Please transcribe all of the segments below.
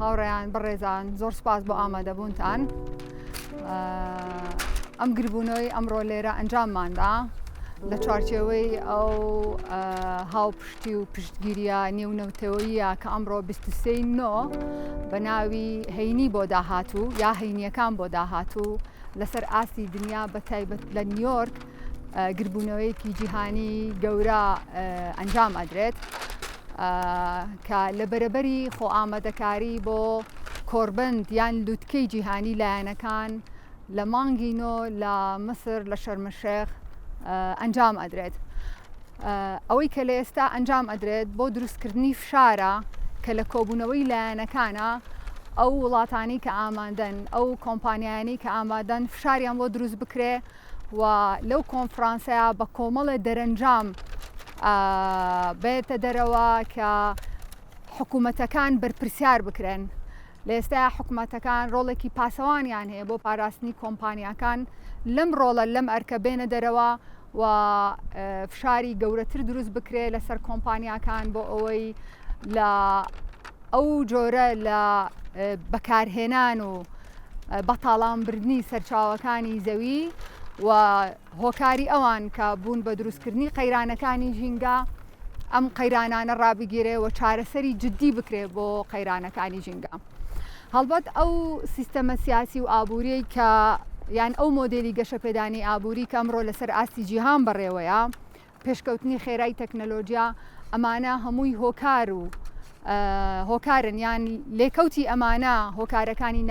هاوڕێیان بەڕێزان زۆر سپاس بۆ ئامادەبوونتان. ئەم گربوونەوەی ئەمڕۆ لێرە ئەنجامماندا لە چوارچێوەی ئەو هاوپشتی و پشتگیریە نێونەتەوەیە کە ئەمڕۆ 23 بە ناوی هەینی بۆ داهاتوو یا هەینیەکان بۆ داهاتوو لەسەر ئاستی دنیا بە تایبەت لە نیویۆرک گربوونەوەیەکی جیهانی گەورە ئەنجام ئەدرێت کە لە بەرەبەری خۆ ئامادەکاری بۆ کۆربند یان لووتکەی جیهانی لایەنەکان لە مانگی نۆ لە مسر لە شەرمەشێخ ئەنجام ئەدرێت. ئەوەی کە لە ئێستا ئەنجام ئەدرێت بۆ دروستکردنی فشارە کە لە کۆبوونەوەی لایەنەکانە ئەو وڵاتانی کە ئامادەن ئەو کۆمپانیانی کە ئامادەن فشاریان بۆ دروست بکرێ و لەو کۆنفرانسەیە بە کۆمەڵە دەرەنجام بێتە دەرەوە کە حکوومەتەکان بەرپرسیار بکرێن. لە ئێستا حکوومەتەکان ڕۆڵێکی پاسەوانیان هەیە بۆ پاراستنی کۆمپانیەکان لەم ڕۆڵە لەم ئەرکە بێنە دەرەوە و فشاری گەورەتر دروست بکرێ لەسەر کۆمپانیەکان بۆ ئەوەی لە ئەو جۆرە لە بەکارهێنان و بەتاڵانبردنی سەرچاوەکانی زەوی و هۆکاری ئەوان کە بوون بە دروستکردنی قەیرانەکانی ژینگە ئەم قەیرانانە ڕابگیرێ و چارەسەری جددی بکرێ بۆ قەیرانەکانی ژینگە. هەڵبەت ئەو سیستەمە سیاسی و ئابووری کە یان ئەو مۆدێلی گەشەپێدانی ئابووری کە ئەمڕۆ لەسەر ئاستی جیهان بەڕێوەیە پێشکەوتنی خێرای تەکنەلۆژیا ئەمانە هەمووی هۆکار و هۆکارن یان لێکەوتی ئەمانە هۆکارەکانی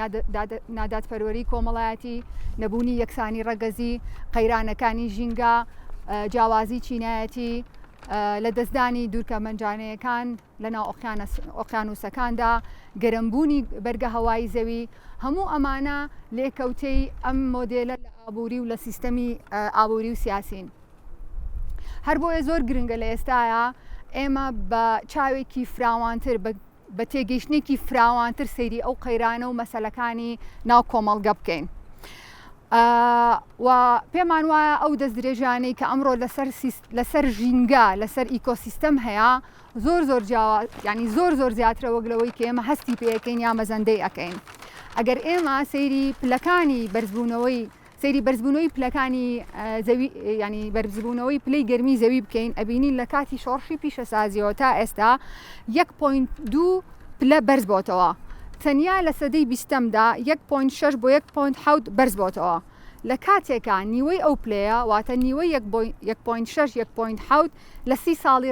نادادپەروەری کۆمەڵایەتی نەبوونی یەکسانی ڕەگەزی قەیرانەکانی ژینگە جیاوازی چینایەتی لە دەستدانی دوورکە مەنجانەیەکان لەناو ئۆقیانوسەکاندا گەرمبوونی بەرگە هەوای زەوی هەموو ئەمانە لێکەوتەی ئەم مۆدێلە لە ئابووری و لە سیستەمی ئابووری و سیاسین. هەر بۆیە زۆر گرنگە لە ئێستاە ئێمە بە چاوێکی فراوانتر بە تێگەیشتێکی فراوانتر سەیری ئەو قەیرانە و مەسەلەکانی ناو کۆمەڵگە بکەین. و پێمان وایە ئەو دەست درێژانەی کە ئەمڕۆ لەسەر ژینگە لەسەر ئیکۆسیستەم هەیە ینی زۆر زیاترە وەگلەوەی کە ئێمە هەستی پێەکەین یا مەزەندەی ئەەکەین. ئەگەر ئێمە سەیری پلەکانی بەرزبوونەوەی سەیری بەرزبوونەوەی پلەکانی زەوی ینی بەرزبوونەوەی پلەی گەرمی زەوی بکەین ئەبینین لە کاتی شۆڕشی پیشەسازیەوە تا ئێستا 1.2 پلە بەرز بۆتەوە. تەنیا لە سەدەی 20دا 1.6 بۆ 1.7 بەرز بۆتەوە. لە کاتێکە نیوەی ئەو پلەیە واتە نیوەی 1.6 1.7 لە 30 ساڵی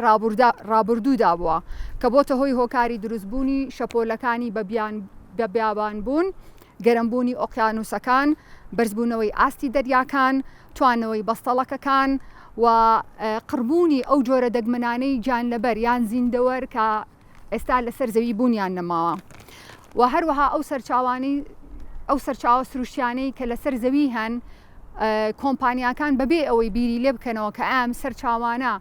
ڕابردوودا بووە کە بۆتە هۆی هۆکاری دروستبوونی شەپۆلەکانی بە بیابان بوون، گەرمبوونی ئۆقیانوسەکان، بەرزبوونەوەی ئاستی دەریاکان، توانەوەی بەستەڵەکەکان و قڕبوونی ئەو جۆرە دەگمەنانەی گیانلەبەر یان زیندەوەر کە ئێستا لەسەر زەوی بوونیان نەماوە. و هەروەها ئەو سەرچاوە سروشتیانەی کە لەسەر زەوی هەن کۆمپانیاکان بەبێ ئەوەی بیری لێ بکەنەوە کە ئەم سەرچاوانە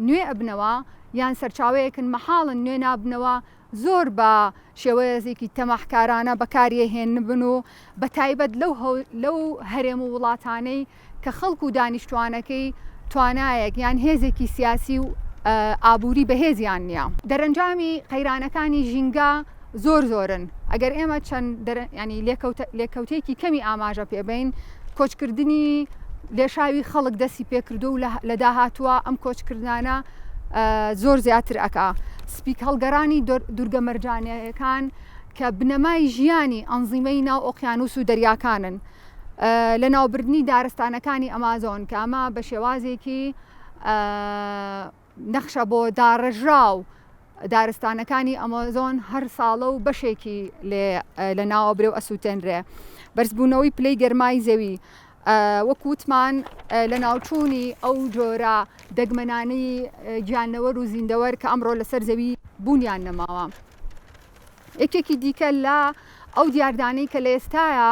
نوێ ئەبنەوە یان سەرچاوەیەکن مەحاڵن نوێ نابنەوە زۆر بە شێوەیەزێکی تەماحکارانە بەکارهێنبن و بە تایبەت لەو هەرێم و وڵاتانەی کە خەڵک و دانیشتوانەکەی توانایەک یان هێزێکی سیاسی و ئابووری بەهێزیان نییە. دەرەنجامی قەیرانەکانی ژینگە زۆرن. ئەگەر ئێمە چەند ینی لێکەوتێکی کەمی ئاماژە پێبین کۆچکردنی لێشاوی خەڵک دەستی پێکردو و لە داهاتووە ئەم کۆچکردانە زۆر زیاتر ئەکا. سپیک هەڵگەڕانی دوورگە مەرجانیەکان کە بنەمای ژیانی ئەنزیمەی ناو ئۆقیانوس و دەریاکانن لە ناوبردنی دارستانەکانی ئەمازۆن کە ئەمە بە شێوازێکی نەخشە بۆ داڕژراو دارستانەکانی ئەمازۆن هەر ساڵە و بەشێکی لە ناوەبرێ و ئەسووتێنرێ. بەرزبوونەوەی پلەی گەرمای زەوی وەکوتمان لە ناوچوونی ئەو جۆرە دەگمەنانەی گیانەوەر و زیندەوەر کە ئەمڕۆ لەسەر زەوی بوونیان نەماوە. یەکێکی دیکە لە ئەو دیاردانەی کە لە ئێستاە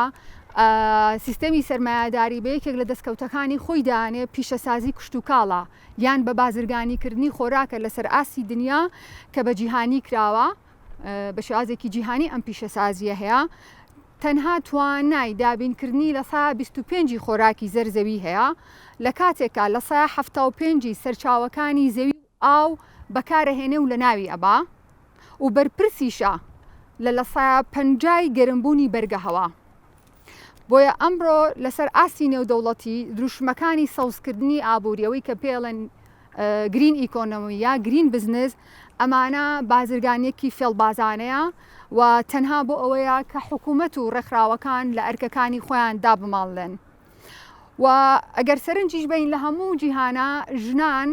سیستەمی سەرمایه‌داری بە یەکێک لە دەستکەوتەکانی خۆی دانێ پیشەسازی کشت و کاڵە یان بە بازرگانیکردنی خۆراکە لەسەر ئاسی دنیا کە بە جیهانی کراوە بە شێوازێکی جیهانی ئەم پیشەسازیە هەیە تەنها توانای دابینکردنی لە 125 خۆراکی زەرزەوی هەیە لە کاتێکە لە 175 سەرچاوەکانی زەوی ئاو بەکارەهێنێ و لە ناوی ئەبا و بەرپرسیشە لە 150 گەرمبوونی بەرگەهەوە. بۆیە ئەمڕۆ لەسەر ئاسی نێودەوڵەتی دروشمەکانی سەوزکردنی ئابوووریەوەی کە پێڵەن گرین ئیکۆنۆمی یا گرین بزنس ئەمانە بازرگانیەکی فێڵبازانەیە و تەنها بۆ ئەوەیە کە حکوومەت و ڕێکخراوەکان لە ئەرکەکانی خۆیان دابماڵێن و ئەگەر سەرنجیش بین لە هەموو جیهانە ژنان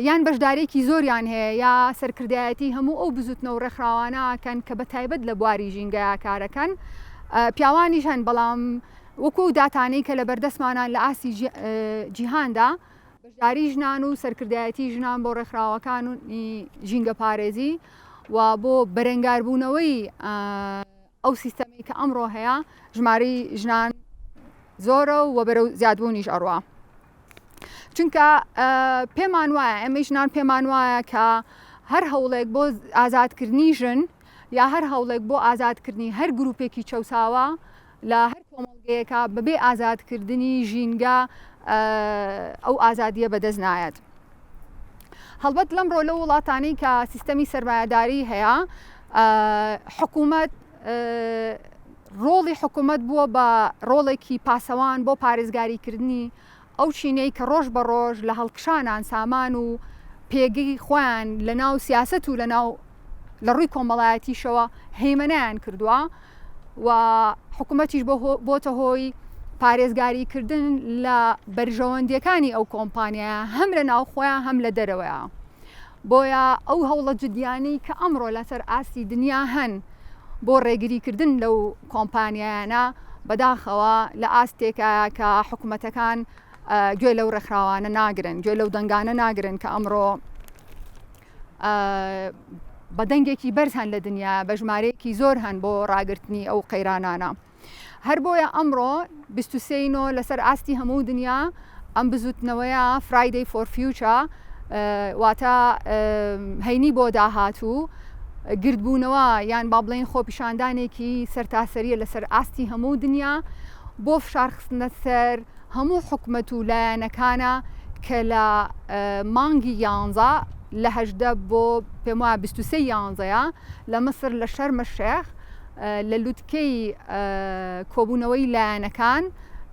یان بەشدارێکی زۆریان هەیە یا سەرکردایەتی هەموو ئەو بزوتنە و ڕێکخراوانەکەن کە بە تایبەت لە بواری ژینگەیە کارەکەن پیاوانیش هەن بەڵام وەکو داتانەی کە لە بەردەستمانان لە ئاسی جیهاندا بەشداری ژنان و سەرکردایەتی ژنان بۆ ڕێکخراوەکان و ژینگە پارێزی و بۆ بەرەنگاربوونەوەی ئەو سیستەمی کە ئەمڕۆ هەیە ژمارەی ژنان زۆرە و بەرەو زیادبوونیش ئەڕوا. چونکە پێمان وایە ئەمە ژنان پێمان وایە کە هەر هەوڵێک بۆ ئازادکردنی ژن یا هەر هەوڵێک بۆ ئازادکردنی هەر گروپێکی چەساوە لە هەر کۆمەڵگەیەکە بەبێ ئازادکردنی ژینگە ئەو ئازادیە بەدەست نایەت. هەڵبەت لەمڕۆ لە وڵاتانی کە سیستەمی سەرمایه‌داری هەیە حکوومەت ڕۆڵی حکوومەت بووە بە ڕۆڵێکی پاسەوان بۆ پارێزگاریکردنی ئەو چینەی کە ڕۆژ بە ڕۆژ لە هەڵکشانان سامان و پێگەی خۆیان لە ناو سیاست و لە ڕووی کۆمەڵایەتیشەوە هەیمەنیان کردووە و حکوومەتیش بۆتە هۆی پارێزگاریکردن لە بەرژەوەندیەکانی ئەو کۆمپانیایە هەم لە ناو خۆیان هەم لە دەرەوەیە. بۆیە ئەو هەوڵە جدیانی کە ئەمڕۆ لەسەر ئاسی دنیا هەن بۆ ڕێگریکردن لەو کۆمپانیایانە بەداخەوە لە ئاستێکایە کە حکوومەتەکان گوێ لەو ڕێکخراوانە ناگرن، گوێ لەو دەنگانە ناگرن کە ئەمڕۆ بە دەنگێکی بەرز هەن لە دنیا بە ژمارەیەکی زۆر هەن بۆ ڕاگررتنی ئەو قەیرانانە. هەر بۆیە ئەمڕۆ 23 لەسەر ئاستی هەموو دنیا ئەم بزوتنەوەیە فرایدەی فۆر فیوچە واتە هەینی بۆ داهاتوو گردبوونەوە یان با بڵێن خۆپیشاندانێکی سەرتاسەریە لەسەر ئاستی هەموو دنیا بۆ فشارخستنە سەر هەموو حکومەت و لایەنەکانە کە لە مانگی 11 لە 18 بۆ پێم وایە 23 لە مەسر لە شەرمە شێخ لە لووتکەی کۆبوونەوەی لایەنەکان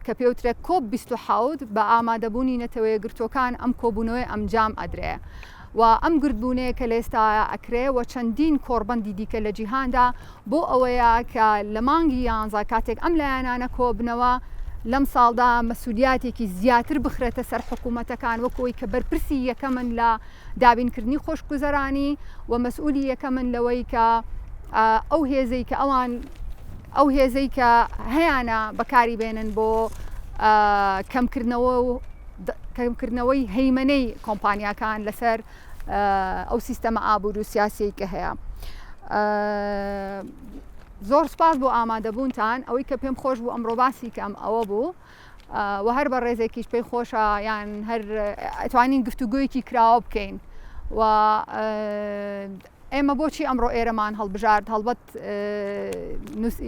کە پێوترێت کۆب 27 بە ئامادەبوونی نەتەوەیە گرتوەکان ئەم کۆبوونەوەی ئەنجام ئەدرێ و ئەم گردبوونەیە کە لە ئێستاە ئەکرێ و چەندین کۆڕبەندی دیکە لە جیهاندا بۆ ئەوەیە کە لە مانگی 11 کاتێک ئەم لایەنانە کۆبنەوە لەم ساڵدا مەسئولیاتێکی زیاتر بخرێتە سەر حکوومەتەکان وەکەوەی کە بەرپرسی یەکەمن لە دابینکردنی خۆشگوزەرانی و مەسئولی یەکەمن لەوەی کە ئەو هێزەی کە ئەو هێزەی کە هەیەە بەکاری بێنن بۆ کەمکردنەوەی هەیمەنەی کۆمپانیاکان لەسەر ئەو سیستەمە ئابوور و سیاسی کە هەیە. زۆر سپاس بۆ ئامادەبوونتان ئەوەی کە پێم خۆش بوو ئەمڕۆ باسی کەم ئەوە بوو و هەر بە ڕێزێکیش پێی خۆشە یان هەر ئەتوانین گفتوگویەکی کراوە بکەین و ئێمە بۆچی ئەمڕۆ ئێرەمان هەڵبژارد هەڵبەت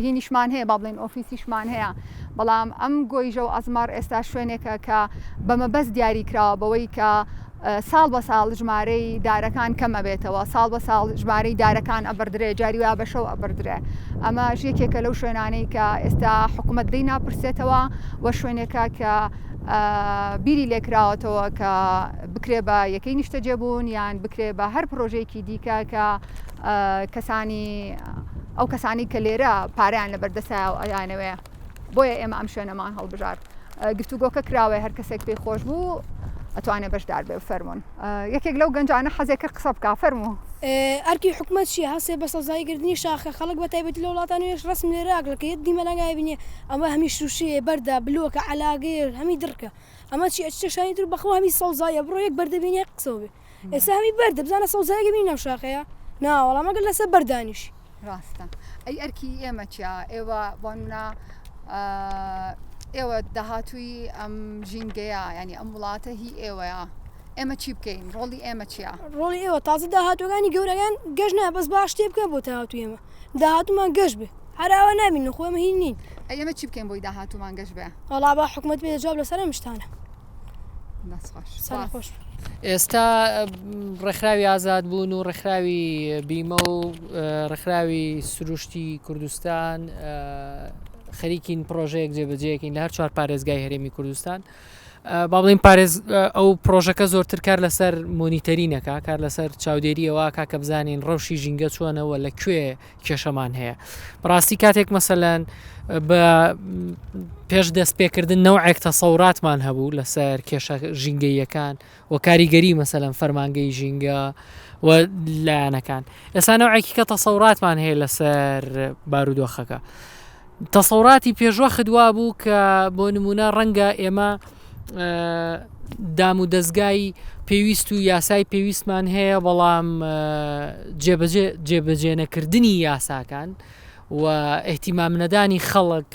هینیشمان هەیە با بڵێن ئۆفیسیشمان هەیە بەڵام ئەم گۆیژە و ئەزمار ئێستا شوێنێکە کە بەمەبەست دیاری کراوە بەوەی کە ساڵ بە ساڵ ژمارەی دارەکان کەمە بێتەوە ساڵ بە ساڵ ژمارەی دارەکان ئەبردرێ جاری وا بەشەو ئەبردرێ ئەمە ژێکێکە لەو شوێنانەی کە ئێستا حکوومەت دەی ناپرسێتەوە وە شوێنێکە کە بیری لێکراوەتەوە کە بکرێ بە یەکەی نیشتە جێبوون یان بکرێ بە هەر پرۆژێکی دیکە کە ئەو کەسانی کە لێرە پاریان لە بەردەسا و ئەیانەوەیە بۆیە ئێمە ئەم شوێنەمان هەڵبژار گفتوگۆکە کراوێ هەر کەسێک پێی خۆش بوو ئەتوانێت بەشدار بێ و فەرمونون یەکێک لەو گەنجانە حەزێکە قسە بکە فەرموو ئەرکی حکومەت چی هەسێ بە سەوزاییگردنی شاخە خەڵک بە تایبەتی لە وڵاتانیش ڕسم لێراگلەکە یەک دیمەلەنگای بینێ ئەمە هەمی شوشەیە بەردا بلووەکە علاگەیە هەمی درکە ئەمە چی ئەچشانی تر بەخۆ هەمی سەوزایە بڕۆ یەک بەردەبینێ قسە بێ ئێستا هەمی بەردە بزانە سەوزایەکە بینی ناو شاخەیە ناوەڵام ئەگەر لەسەر بەردانیش ڕاستە ئەی ئەرکی ئێمە چیا ئێوە بۆنە ئێوە داهاتووی ئەم ژینگەیە ینی ئەم وڵاتە هی ئێوەیە ئێمە چی بکەین ڕۆڵی ئێمە چییە؟ ڕۆڵی ئێوە تازە داهاتوەکانی گەورەکان گەشت نە بەس باش شتێ بکە بۆ داهاتوو ئێمە داهاتومان گەشت بێ هەراوە نابین خۆمە هین نین ئێمە چی بکەین بۆی داهاتوومان گەشت بێ؟ وەڵا با حکومەت بێ جواب لەسەر ئەم شتانە خۆش. ئێستا ڕێکخراوی ئازاد بوون و ڕێکخراوی بیمە و ڕێکخراوی سروشتی کوردستان خەریکین پرۆژەیەک جێبەجێیەکەین لە هەر چوار پارێزگای هەرێمی کوردستان با بڵین پارێز ئەو پرۆژەکە زۆرتر کار لەسەر مۆنیتەرینەکە کار لەسەر چاودێریەوە کاکە بزانین ڕەوشی ژینگە چۆنەوە لەکوێ کێشەمان هەیە بەڕاستی کاتێک مەسەلەن بە پێش دەستپێکردن نەوعێک تەسەوراتمان هەبوو لەسەر کێشە ژینگەیەکان و کاریگەری مەسەلەن فەرمانگەی ژینگە و لایەنەکان ئێستا نەوعێکی کە تەسەوراتمان هەیە لەسەر بارودۆخەکە تەسەوراتی پێشوە خدوا بوو کە بۆ نمونە ڕەنگە ئێمە دام و دەستگای پێویست و یاسای پێویستمان هەیە بەڵام جێبەجێ نەکردنی یاساکان و ئێحتیمام نەدانی خەڵک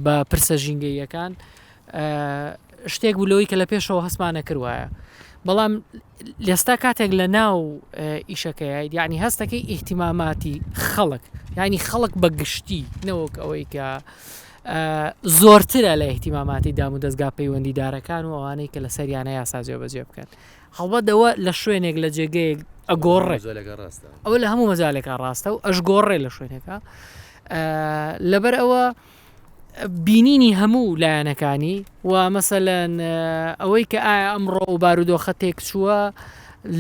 بە پرسە ژینگەیەکان شتێک بوو لەوەی کە لە پێشەوە هەستمانە کردوایە بەڵام لێستا کاتێک لە ناو ئیشەکەی یعنی هەستەکەی ئێحتیماماتی خەڵک ینی خەڵک بە گشتی نەوەک ئەوەی کە زۆرترە لە ئێحتیماماتی دام و دەستگا پەیوەندیدارەکان و ئەوانەی کە لە سەریانە یاسا جێبەجێ بکەن هەڵبەتەوە لە شوێنێک لە جێگەیەک ئەگۆڕێ ئەوە لە هەموو مەجالێکە ڕاستە و ئەشگۆڕێ لە شوێنەکە لەبەر ئەوە بینینی هەموو لایەنەکانی و مەسەلەن ئەوەی کە ئایا ئەمڕۆ و بارودۆخە تێک چووە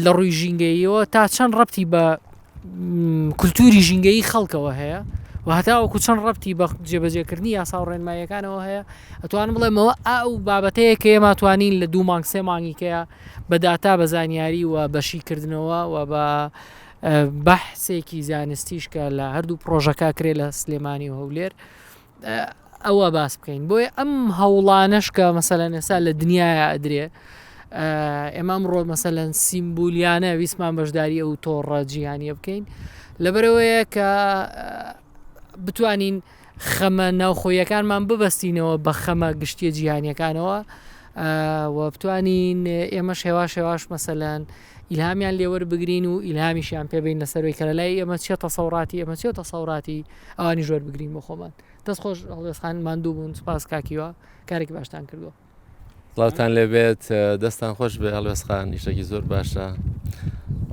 لە ڕووی ژینگەیەوە تا چەند ڕەبتی بە کولتوری ژینگەیی خەڵکەوە هەیە و هەتاوەکو چەند ڕەبتی بە جێبەجێکردنی یاسا و ڕێنماییەکانەوە هەیە ئەتوانم بڵێمەوە ئەو بابەتەیە کە ئێمە توانین لە 2 مانگ 3 مانگیکەیە بە داتا بە زانیاری و بەشیکردنەوە و بە بەحسێکی زانستیش کە لە هەردوو پرۆژەکە کرێ لە سلێمانی و هەولێر ئەوە باس بکەین بۆیە ئەم هەوڵانش کە مەسەلەن ئێستا لە دنیاە ئەدرێ ئێمە ئەمڕۆ مەسەلەن سیمبولیانە ویسمان بەشداری ئەو تۆڕە جیهانیە بکەین لەبەرەوەیە کە بتوانین خەمە ناوخۆیەکانمان ببەستینەوە بە خەمە گشتیە جیهانیەکانەوە و بتوانین ئێمەش هێواش مەسەلەن ئیلهامیان لێوەربگرین و ئیلهامیشیان پێبین لەسەرەوەی کە لەلای ئێمە چێتە تەسەوراتی ئێمە چێتە تەسەوراتی ئەوانی ژۆر بگرین بۆ خۆمان دەست خۆش هەڵدەستخان ماندوو بوون سپاس کاکیوە کارێکی باشتان کردووە وڵاتان لێبێت دەستان خۆش بێ هەڵوێستخان ئیشێکی زۆر باشە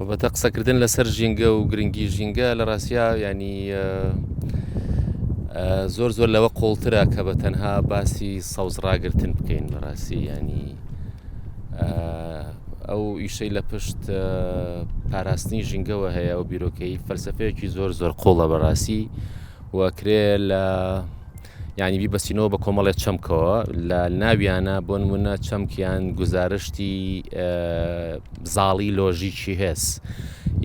بەتە قسەکردن لەسەر ژینگە و گرنگی ژینگە لە ڕاستیا ینی زۆر لەوە قوڵترە کە بە تەنها باسی سەوزڕاگرتن بکەین بەڕاستی ینی ئەو ئیشەی لە پشت پاراستنی ژینگەوە هەیە و بیرۆکەی فەلسەفەیەکی زۆر قوڵە بەڕاستی وەکرێ لە یعنی بیبەستینەوە بە کۆمەڵێت چەمکەوە لە ناویانە بۆ نمونە چەمکیان گزارشتی زاڵی لۆژیکی هێز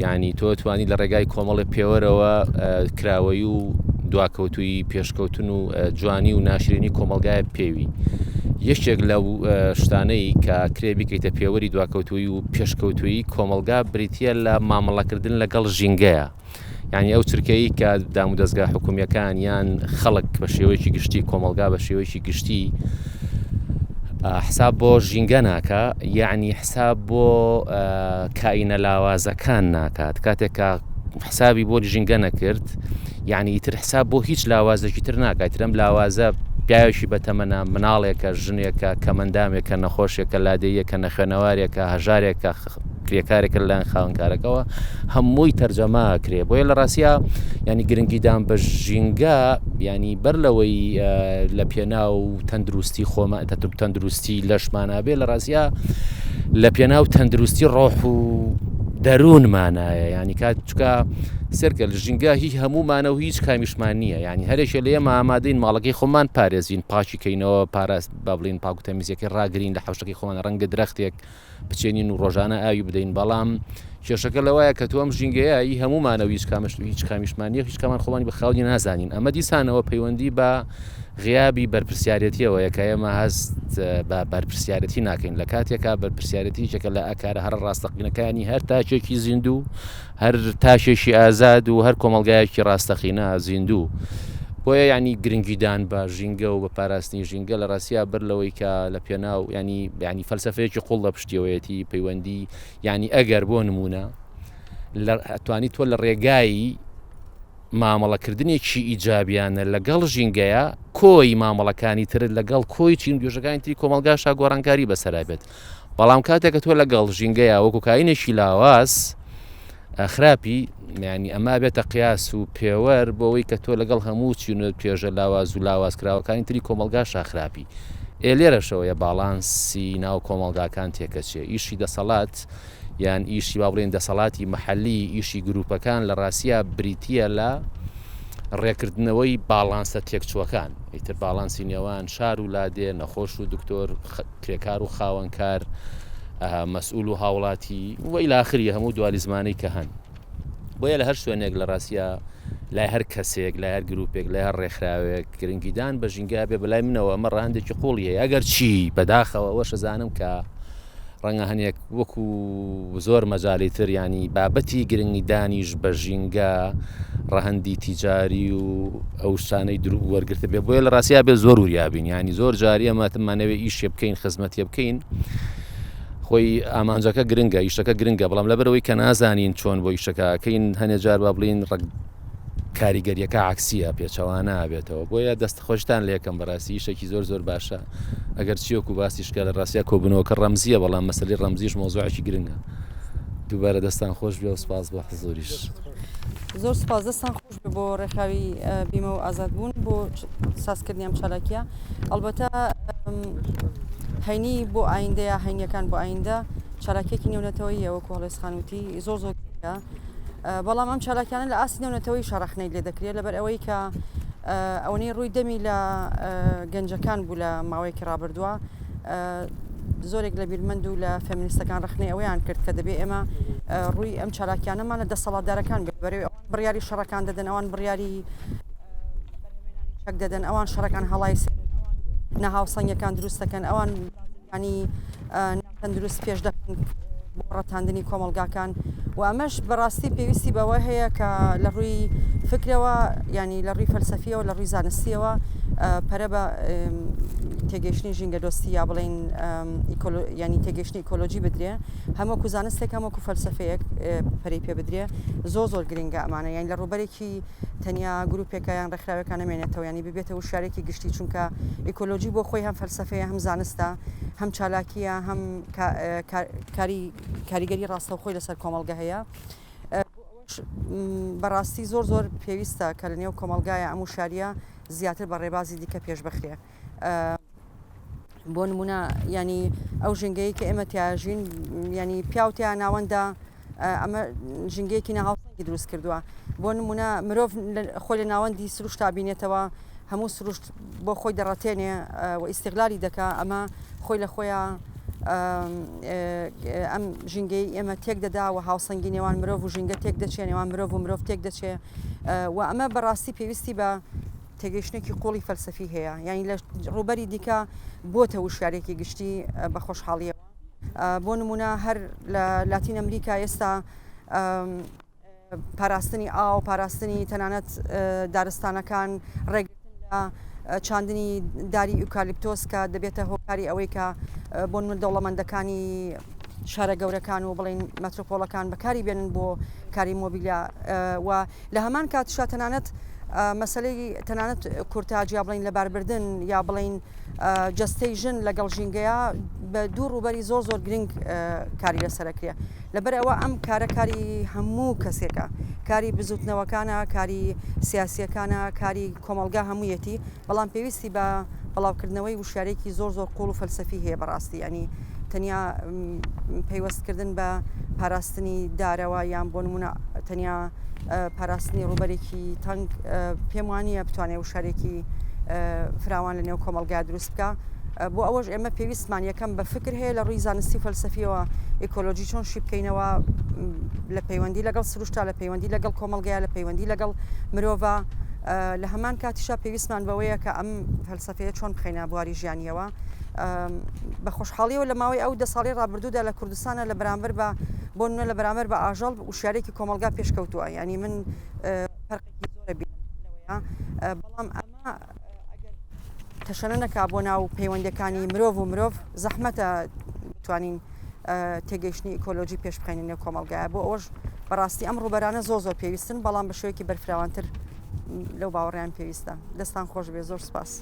یعنی تۆ توانی لە ڕێگای کۆمەڵی پێوەرەوە کراوەی و دواکەوتوی پێشکەوتن و جوانی و ناشرینی کۆمەلگایە پێوی یەکێک لەو شتانەی کە کرێ بیکەیتە پێوەری دواکەوتوی و پێشکەوتوی کۆمەلگا بریتە لە مامەڵەکردن لەگەڵ ژینگەیە یعنی ئەو چرکەیی کە دام و دەستگا حکومیەکان یان خەڵک بە شێوەیەکی گشتی کۆمەلگا بە شێوەیەکی گشتی حساب بۆ ژینگە ناکە یعنی حساب بۆ کائینە لاوازەکان ناکات کاتێکە حسابی بۆ ژینگە نەکرد یعنی ئیتر حساب بۆ هیچ لاوازێکی تر ناکات ترم لاوازە پیاوێکی بەتەمەنە مناڵێکە ژنێکە کە مەندامێکە نەخۆشێکە لادەیەکە نەخوێنەوارێکە هەژارێکە کرێکارێکە لەلایەن خاوەنکارەکەەوە هەمووی تەرجەما کرێ بۆیە لە ڕاستیا ینی گرنگیدان بە ژینگە ینی بەر لەوەی لە پێناو تەندروستی خۆمە تەندروستی لەشمانابێ لە ڕاستیا لە پێناو تەندروستی ڕۆح و دەروونمانایە ینی کات چکە سێرکە لە ژینگە هیچ هەمومانە و هیچ کامیشمان نییە ینی هەرێکە لە ئێمە ئامادەین ماڵەکەی خۆمان پارێزین پاچیکەینەوە پاراست با بڵین پاک و تەمیزیەکەی ڕاگرین لە حەوشەکەی خۆمان ڕەنگە درەختێک بچێنین و ڕۆژانە ئاوی بدەین بەڵام کێشەکە لەوایە کە تۆ ئەم ژینگەیە هی هەمومانە و هیچ کامیشمان نییە هیچ کامان خۆمانی بەخاوی نازانین ئەمە دیسانەوە پەیوەندی بە غیابی بەرپرسیارەتیەوە یەکە ئێمە هەست بە بەرپرسیارەتی ناکەین لە کاتێکا بەرپرسیارەتی چێکە لە ئەکارە هەر ڕاستەقینەکانی هەر تاچێکی زیندوو هەر تاشێکی ئازاد و هەر کۆمەلگایەکی ڕاستەقینە زیندوو بۆیە ینی گرنگیدان بە ژینگە و بە پاراستنی ژینگە لە ڕاستیا بەر لەوەی کە لە پێناو ینی فەلسەفەیەکی قوڵ لە پشتیەوەیەتی پەیوەندی ینی ئەگەر بۆ نمونە توانی تۆ لە ڕێگایی مامەڵەکردنێکی ئیجابیانە لەگەڵ ژینگەیە کۆی مامەڵەکانی تر لەگەڵ کۆی چین گوێژەکانی تری کۆمەلگاشا گۆڕانکاری بەسەرا بێت بەڵام کاتێکە تۆ لەگەڵ ژینگەیە وەکو کاینێکی لاواز خراپی ینی ئەما بێتە قیاس و پێوەەر بۆەوەی کە تۆ لەگەڵ هەموو چین پێژە لاواز و لاوازکراوەکانی تری کۆمەلگاشا خراپی لێرەشەوەیە باڵانسی ناو کۆمەلگاکان تێکەچێ ئیشی دەسەڵات یان ئیشی با بڵێن دەسەڵاتی مەحەلی ئیشی گروپەکان لە ڕاستیا بریتە لە ڕێکردنەوەی باڵانسە تێکچووەکان ئیتر باڵانسی نێوان شار و لادێ نەخۆش و دکتۆر کرێکار و خاوەنکار مەسئول و هاوڵاتی وەی لاخری هەموو دوالی زمانەی کە هەن بۆیە لە هەر شوێنێک لە ڕاستیا لای هەر کەسێک لای هەر گروپێک لای هەر ڕێکخراوێک گرنگیدان بە ژینگە بێ بەلای منەوە ئەمە ڕاندێکی قوڵیە ئەگەر چی بەداخەوە ئەوە شەزانم کە ڕەنگە هەنێک وەکو زۆر مەجای تر ینی بابەتی گرنگیدانیش بە ژینگە ڕەهەندی تیجاری و ئەو شانەی درو وەرگرتە بێ بۆیە لە ڕاستیا بێ زۆر وریابین ینی زۆر جاری ئەمەتمانەوێ ئیشێ بکەین خزمەتیە بکەین خۆی ئامانجەکە گرنگە ئیشەکە گرنگە بەڵام لەبەرەوەی کە نازانین چۆن بۆ ئیشەکەکەین هەنێ جار با بڵین کاریگەریەکە عکسیە پێچەوانە بێتەوە بۆیە دەستخۆشتان لە یەکەم بەڕاستی ئیشێکی زۆر باشە ئەگەر چیوەکو باسیشکە لە ڕاستیا کۆبنەوەکە ڕەمزیە بەڵام مەسەلی ڕەمزیش مۆزوعێکی گرنگە دووبارە دەستان خۆش بێ و سپاس بە حزوریش زۆر سپاس دەستان خۆش بێ بۆ ڕێکخراوی بیمە و ئازادبوون بۆ سازکردنی ئەم چالاکیە ئەلبەتە هەینی بۆ ئایندەیە هەینیەکان بۆ ئایندە چالاکێکی نێونەتەوەی وەکو هەڵێز خانوتی زۆرە بەڵام ئەم چالاکیانە لە ئاسی نێونەتەوەی شەڕەخنەی لێ دەکرێت لەبەر ئەوەی کە ئەوەی ڕووی دەمی لە گەنجەکان بوو لە ماوەیەکی ڕابردووە زۆرێک لە بیرمەند و لە فەمینیستەکان ڕخنەی ئەوەیان کرد کە دەبێ ئێمە ڕووی ئەم چالاکیانەمانە دەسەڵاتدارەکان بەرەوەی بڕیاری شەڕەکان دەدەن ئەوان بڕیاری چەک دەدەن ئەوان شەڕەکان هەڵای نەهاوسەنگەکان دروست دەکەن ئەوان ینی تەندروست پێش دەکەن بۆ ڕەتاندنی کۆمەلگاکان و ئەمەش بەڕاستی پێویستی بەوە هەیە کە لە ڕووی فکرەوە ینی لە ڕووی فەلسەفیەوە لە ڕووی زانستیەوە پەرە بە تێگەشتنی ژینگە دۆستی یا بڵێن ینی تێگەشتنی ئیکۆلۆژی بدرێ هەمووکو زانستێک هەمووکو فەلسەفەیەک پەری پێ بدرێ زۆر گرنگە ئەمانە یان لە ڕوبەرێکی تەنیا گروپێکە یان ڕێکخراوەکان نامێنێتەوە ینی ببێتەوە شارێکی گشتی چونکە ئیکۆلۆژی بۆ خۆی هەم فەلسەفەیە هەم زانستە هەم چالاکیە هەم کاریگەری ڕاستەوخۆی لەسەر کۆمەلگا هەیە بەڕاستی زۆر پێویستە کە لە نێو کۆمەلگایە ئەم شاریە زیاتر بە ڕێبازی دیکە پێش بخرێ بۆ نمونە ینی ئەو ژنگەیە کە ئێمە تیاژین ینی پیاوتیا ناوەندا ئەمە ژنگەیەکی ناهاوسەنگی دروست کردووە بۆ نمونە مرۆڤ خۆی لە ناوەندی سروشتا بینێتەوە هەموو سروشت بۆ خۆی دەڕاتێنێ و ئیستیغلالی دەکا ئەمە خۆی لە خۆیان ئەم ژینگەی ئێمە تێک دەدا و هاوسەنگی نێوان مرۆڤ و ژینگە تێک دەچێت نێوان مرۆڤ و مرۆڤ تێک دەچێت و ئەمە بەڕاستی پێویستی بە تێگەیشتێکی قوڵی فەلسەفی هەیە یعنی لە ڕوبەری دیکە بۆتە وشارێکی گشتی بە خۆشحاڵیەوە بۆ نمونە هەر لە لاتین ئەمریکا ئێستا پاراستنی ئاو پاراستنی تەنانەت دارستانەکان ڕێگرتن لە چاندنی داری ئوکالیپتۆس کە دەبێتە هۆکاری ئەوەی کە بۆ دەوڵەمەندەکانی شارە گەورەکان و بڵین مەترۆپۆڵەکان بەکاری بێنن بۆ کاری مۆبیلیا و لە هەمان کاتشا تەنانەت مەسلەی تەنانەت کورتاجیا بڵین لە باربردن یا بڵین جستەیژن لەگەڵ ژینگەیە بە دوو ڕوبەری زۆر گرنگ کاری لەسەرەکرێ لەبەر ئەوە ئەم کاری هەموو کەسێکە کاری بزوتنەوەکانە کاری سیاسیەکانە کاری کۆمەلگا هەموویەتی بەڵام پێویستی بە بەڵاوکردنەوەی وشارێکی زۆر قوڵ و فەلسەفی هەیە بەڕاستی ینی تەنیا پەیوەستکردن بە پاراستنی دارەوە یان بۆ نمونە تەنیا پاراستنی ڕوبەرێکی تەنگ پێم وانە بتوانێت وشارێکی فراوان لە نێو کۆمەلگا دروست بکە بۆ ئەوەش ئێمە پێویستمان یەکەم بە فکر هەیە لە ڕووی زانستی فەلسەفیەوە ئیکۆلۆژی چۆن شی بکەینەوە لە پەیوەندی لەگەڵ سروشتا لە پەیوەندی لەگەڵ کۆمەلگایە لە پەیوەندی لەگەڵ مرۆڤ لە هەمان کاتیشا پێویستمان بەوەیە کە ئەم فەلسەفەیە چۆن بخەینە بواری ژیانیەوە بە خۆشحاڵیەوە لە ماوەی ئەو 10 ساڵی ڕابردوودا لە کوردستانە لە بەرامبەر بە بۆ نمونە لە بەرامبەر بە ئاژەڵ وشارێکی کۆمەلگا پێشکەوتووە ینی من فەرقێکی زۆرە بینم هەیە بەڵام ئەمە تەشەنە نەکا بۆ ناو پەیوەندەکانی مرۆڤ و مرۆڤ زەحمەتە بتوانین تێگەیشتنی ئیکۆلۆژی پێش بخێنین نێو کۆمەلگایە بۆ ئەوش بەڕاستی ئەم ڕوبەرانە زۆر پێویستن بەڵام بە شوەیەکی بەرفراوانتر لەو باوەڕیان پێویستە دەستان خۆش بێ زۆر سپاس.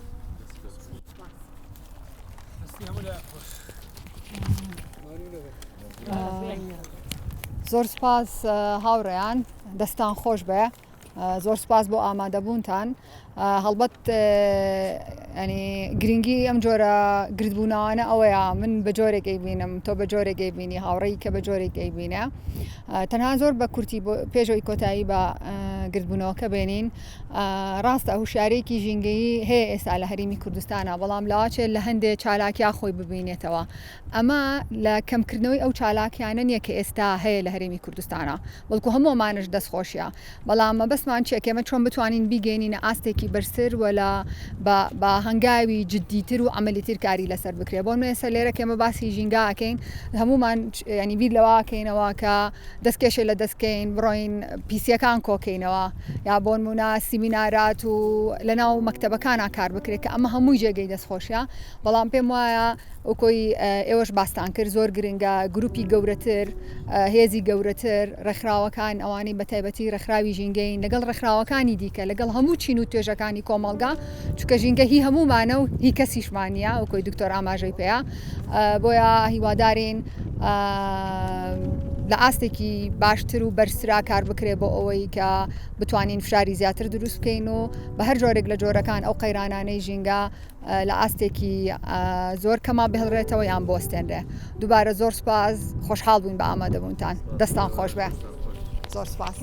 زۆر سپاس هاوڕێیان دەستان خۆش بێ زۆر سپاس بۆ ئامادەبوونتان هەڵبەت ینی گرنگی ئەم جۆرە گردبوونەوانە ئەوەیە من بە جۆرێکی بینم تۆ بە جۆرێکی بینی هاوڕێی کە بە جۆرێکی بینە تەنها زۆر بە کورتی پێشەوەی کۆتایی بە گردبوونەوەکە بێنین ڕاستە هوشیارێکی ژینگەیی هەیە ئێستا لە هەرێمی کوردستانە بەڵام لاواچێت لە هەندێک چالاکیا خۆی ببینێتەوە ئەمە لە کەمکردنەوەی ئەو چالاکیانە نییە کە ئێستا هەیە لە هەرێمی کوردستانە بەڵکو هەموومانش دەستخۆشیە بەڵام بەسمان چێکێمە چۆن بتوانین بیگەینینە ئاستێکی بەرزتر وەلا بە هەنگاوی جددیتر و عملیتر کاری لەسەر بکرێ بۆ نوێسە لێرە کێمە باسی ژینگاکەین هەمومان ینی بیر لەواکەینەوە کە دەستکێشە لە دەستکەین بڕۆین پیسیەکان کۆکەینەوە یا بۆ نمونە سیمینارات و لەناو مەکتەبەکانە کار بکرێت کە ئەمە هەمووی جێگەی دەستخۆشیە بەڵام پێم وایە ئەوکۆی ئێوەش باستان کرد زۆر گرنگە گروپی گەورەتر هێزی گەورەتر ڕێکخراوەکان ئەوانی بە تایبەتی ڕێکخراوی ژینگەین لەگەڵ ڕێکخراوەکانی دیکە لەگەڵ هەموو چین و توێژەکانی کۆمەڵگا چونکە ژینگە هی هەمومانە و هی کەسیشمانە ئەوکۆی دکتۆر ئاماژەی پێەیە بۆیە هیوادارین لە ئاستێکی باشتر و بەرزترا کار بکرێ بۆ ئەوەی کە بتوانین فشاری زیاتر دروست بکەین و بە هەر جۆرێک لە جۆرەکان ئەو قەیرانانەی ژینگە لە ئاستێکی زۆر کەما بهێڵڕێتەوە یان بۆستێنرێ دووبارە زۆر سپاس خۆشحاڵ بووین بە ئامادەبوونتان دەستان خۆش بێ زۆر سپاس.